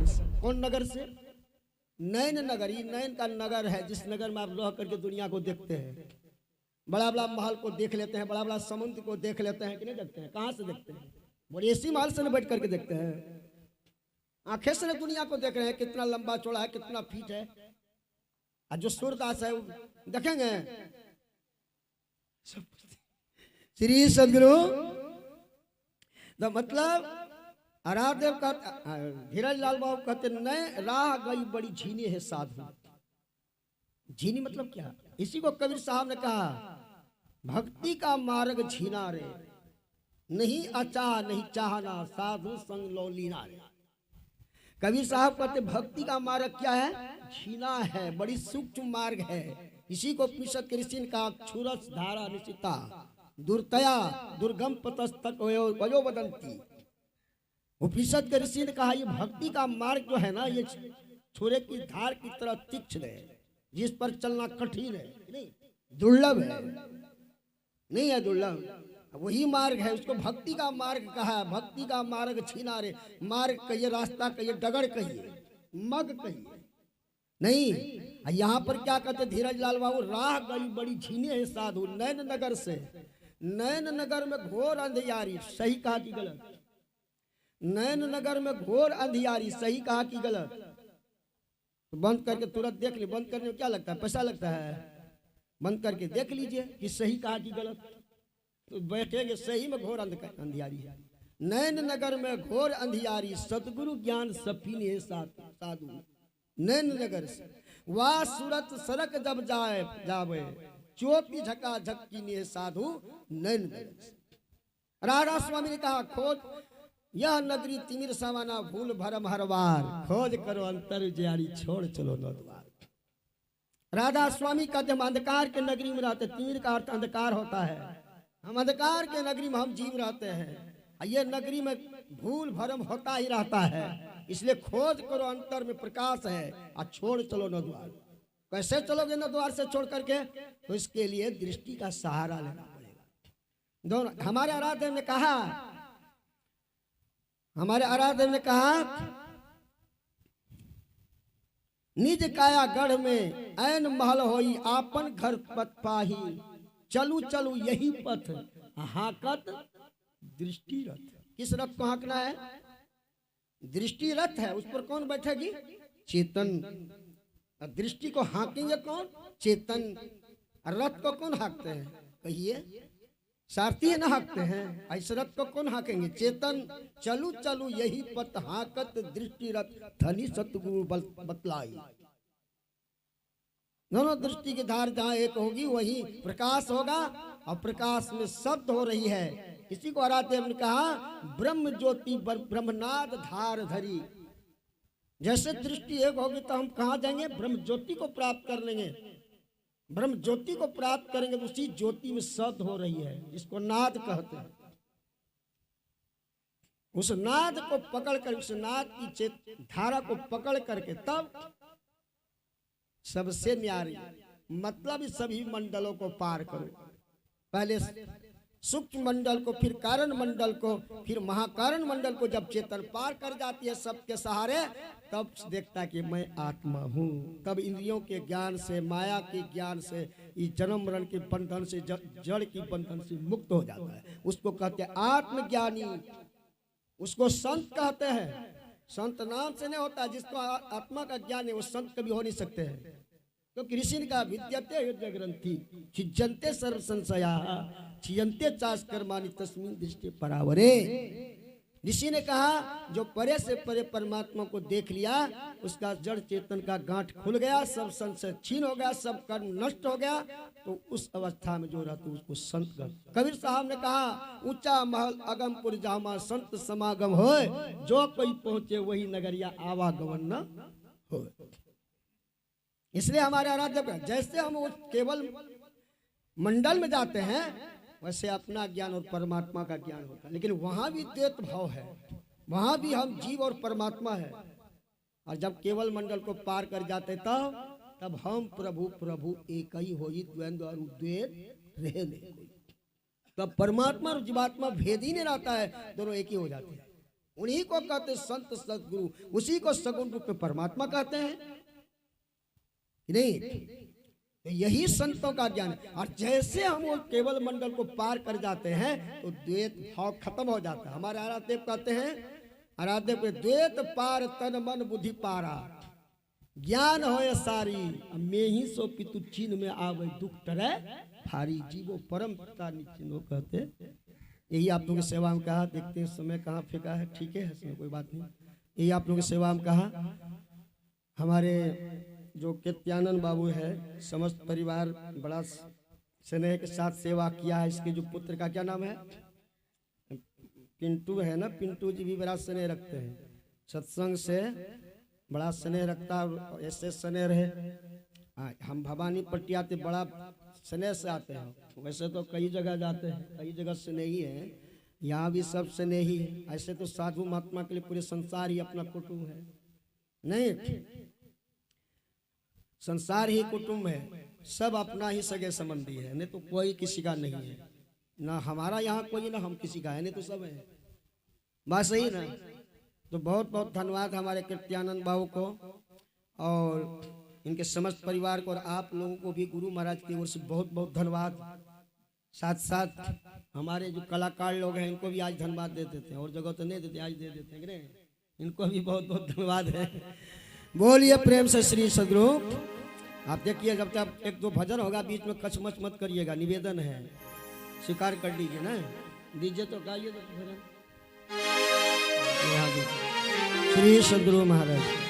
नगर से। कौन नगर से? नैन नगर। ये नैन का नगर है जिस नगर में आप रह करके दुनिया को देखते हैं, बड़ा बड़ा महल को देख लेते हैं, बड़ा बड़ा समुद्र को देख लेते हैं कि नहीं देखते हैं? कहाँ से देखते हैं? बड़ी ऐसी महल से न बैठ करके देखते हैं, आंखें से दुनिया को देख रहे हैं कितना लंबा चौड़ा है, कितना फीट है। और जो सूरदास है देखेंगे श्री सदगुरु। तो मतलब आराधदेव का धीरज लाल बाबू कहते नहीं, राह गई बड़ी झीनी है साधु। झीनी मतलब क्या? इसी को कबीर साहब ने कहा, भक्ति का मार्ग झीना रे, नहीं अचाह नहीं चाहना, साधु संग लो लीना रे। कबीर साहब कहते भक्ति का मार्ग क्या है? झीना है, बड़ी सूक्ष्म मार्ग है। इसी को उपनिषद के ऋषि ने कहा, क्षुरस धारा निशिता दुर्तया दुर्गम पतस्तक वयो बदंती। उपनिषद के ऋषि ने कहा ये भक्ति का मार्ग जो है ना, ये छुरे की धार की तरह तीक्ष्ण है, जिस पर चलना कठिन है, नहीं दुर्लभ है, नहीं है दुर्लभ, वही मार्ग है। उसको भक्ति का मार्ग कहा है। भक्ति का मार्ग छीना रे, मार्ग कहिए, रास्ता कहिए, डगर कहिए, मग कहिए, नहीं। यहाँ पर क्या कहते धीरज लाल बाबू, राह गई बड़ी झीनी है साधु नैन नगर से। नैन नगर में घोर अंधियारी, सही कहा कि गलत? नैन नगर में घोर अंधियारी, सही कहा कि गलत? तो बंद करके तुरंत देख ली। बंद करने में क्या लगता है? पैसा लगता है। बंद करके देख लीजिए कि सही कहा कि गलत, तो बैठेंगे सही में घोर अंधियारी है। नैन नगर में घोर अंधियारी, सतगुरु ज्ञान सफीने साधु। नैन नगर से वाह सूरत सड़क जब जाए जावे, चोपी झका झक्की ने साधु नैन नगर से। राधा स्वामी ने कहा, खोज यह नगरी तिमिर समाना, भूल भरम हर बार, खोज करो अंतर जारी, छोड़ चलो न द्वार। राधा स्वामी का जब अंधकार के नगरी में रहते, तिमिर का अर्थ अंधकार होता है, हम अंधकार के नगरी में हम जीव रहते हैं, ये नगरी में भूल भरम होता ही रहता है, इसलिए खोज करो अंतर में प्रकाश है, और छोड़ चलो न द्वार। कैसे चलोगे न द्वार से छोड़ करके? तो इसके लिए दृष्टि का सहारा लेना पड़ेगा। दोनों हमारे आराध्य ने कहा, हमारे आराध्य ने कहा, निज काया गढ़ में ऐन महल होई, आपन घर पत पाही, चलू चलू यही पथ, हाकत दृष्टि रथ। किस रथ को हाँकना है? दृष्टि रथ है, उस पर कौन बैठेगी? चेतन। दृष्टि को हाँकेंगे कौन? चेतन। रथ को कौन हाँकते हैं? कहिए, सारथी न हाँकते हैं। इस रथ को कौन हाँकेंगे? चेतन। चलू चलू यही पथ, हाकत दृष्टि रथ, धनी सतगुरु बतलाई। दोनों दृष्टि की धार जहाँ एक होगी वही प्रकाश होगा, और प्रकाश में शब्द हो रही है। इसी को आराध्य ने कहा, ब्रह्म ज्योति ब्रह्मनाद धार धरी। जैसे दृष्टि एक होगी तो हम कहाँ जाएंगे? ब्रह्म ज्योति को प्राप्त कर लेंगे। ब्रह्म ज्योति को प्राप्त करेंगे तो उसी ज्योति में शब्द हो रही है, जिसको नाद कहते हैं। उस नाद को पकड़ कर, उस नाद की धारा को पकड़ करके तब सबसे न्यारी, मतलब सभी मंडलों को पार करो। पहले सूक्ष्म मंडल को, फिर कारण मंडल को, फिर महाकारण मंडल को जब चेतन पार कर जाती है सबके सहारे, तब देखता कि मैं आत्मा हूँ। तब इंद्रियों के ज्ञान से, माया के ज्ञान से, इस जन्म मरण के बंधन से, जड़ की बंधन से मुक्त हो जाता है। उसको कहते हैं आत्मज्ञानी, उसको संत कहते हैं। संत नाम से नहीं होता, जिसको आत्मा का ज्ञान है वो संत कभी हो नहीं सकते हैं। तो ऋषि ने कहा, विद्यते हृदय ग्रंथि छिज्जन्ते सर्व संशया, छियन्ते चास कर्माणि तस्मिन् दृष्टि परावरे। ऋषि ने कहा, जो परे से परे परमात्मा को देख लिया, उसका जड़ चेतन का गांठ खुल गया, सब संशय छीन हो गया, सब कर्म नष्ट हो गया, तो उस अवस्था में जो रहता उसको संत कहते। कबीर साहब ने कहा, ऊंचा महल अगमपुर जामा, संत समागम होए, जो कोई पहुंचे वही नगरिया, आवागमन न हो। इसलिए हमारे आराध्य जैसे हम वो केवल मंडल में जाते हैं, वैसे अपना ज्ञान और परमात्मा का ज्ञान होता है। लेकिन वहां भी द्वैत भाव है, वहां भी हम जीव और परमात्मा है। और जब केवल मंडल को पार कर जाते तब हम प्रभु प्रभु एक ही हो, द्वंद्व और द्वैत रहे नहीं। तब परमात्मा और जीवात्मा भेद ही नहीं रहता है, दोनों एक ही हो जाते हैं। उन्हीं को कहते संत सदगुरु, उसी को सगुण रूप में परमात्मा कहते हैं कि नहीं। तो यही संतों का ज्ञान है। और जैसे हम वो केवल मंडल को पार कर जाते हैं तो द्वैत भाव खत्म हो जाता है। हमारे आराध्य देव कहते हैं, आराध्य पे द्वैत पार तन मन बुद्धि पारा, ज्ञान हो सारी मैं ही सो पितु चीन में आवे दुख टरे भारी, जीवो परम पिता निचिनो कहते। यही आप लोगों की सेवा में कहा। देखते हैं समय कहाँ फेंका है, ठीक है इसमें कोई बात नहीं। यही आप लोगों की सेवा में कहा। हमारे जो केत्यानंद बाबू है, समस्त परिवार बड़ा स्नेह के साथ सेवा किया है। इसके जो पुत्र का क्या नाम है, पिंटू है ना, पिंटू जी भी बड़ा स्नेह रखते हैं, सत्संग से बड़ा स्नेह रखता, ऐसे स्नेह रहे। हम भवानी पट्टी आते बड़ा स्नेह से आते हैं। वैसे तो कई जगह जाते हैं, कई जगह स्नेही है, यहाँ भी सब स्नेही है। ऐसे तो साधु महात्मा के लिए पूरे संसार ही अपना कुटुंब है, नहीं संसार ही कुटुंब है, सब अपना ही सगे संबंधी है, नहीं तो कोई किसी का नहीं है। ना हमारा यहाँ कोई, ना हम किसी का है, नहीं तो सब है। बात सही ना। तो बहुत बहुत धन्यवाद हमारे कृत्यानंद बाबू को और इनके समस्त परिवार को, और आप लोगों को भी गुरु महाराज की ओर से बहुत बहुत धन्यवाद। साथ साथ हमारे जो कलाकार लोग हैं इनको भी आज धन्यवाद दे देते हैं, और जगह तो नहीं देते, आज दे देते हैं, इनको भी बहुत बहुत धन्यवाद है। बोलिए प्रेम से श्री सदगुरु। आप देखिए जब तक एक दो भजन होगा बीच में कचमच मत करिएगा, निवेदन है, स्वीकार कर लीजिए ना। दीजिए तो गाइए तो भजन। श्री सदगुरु महाराज।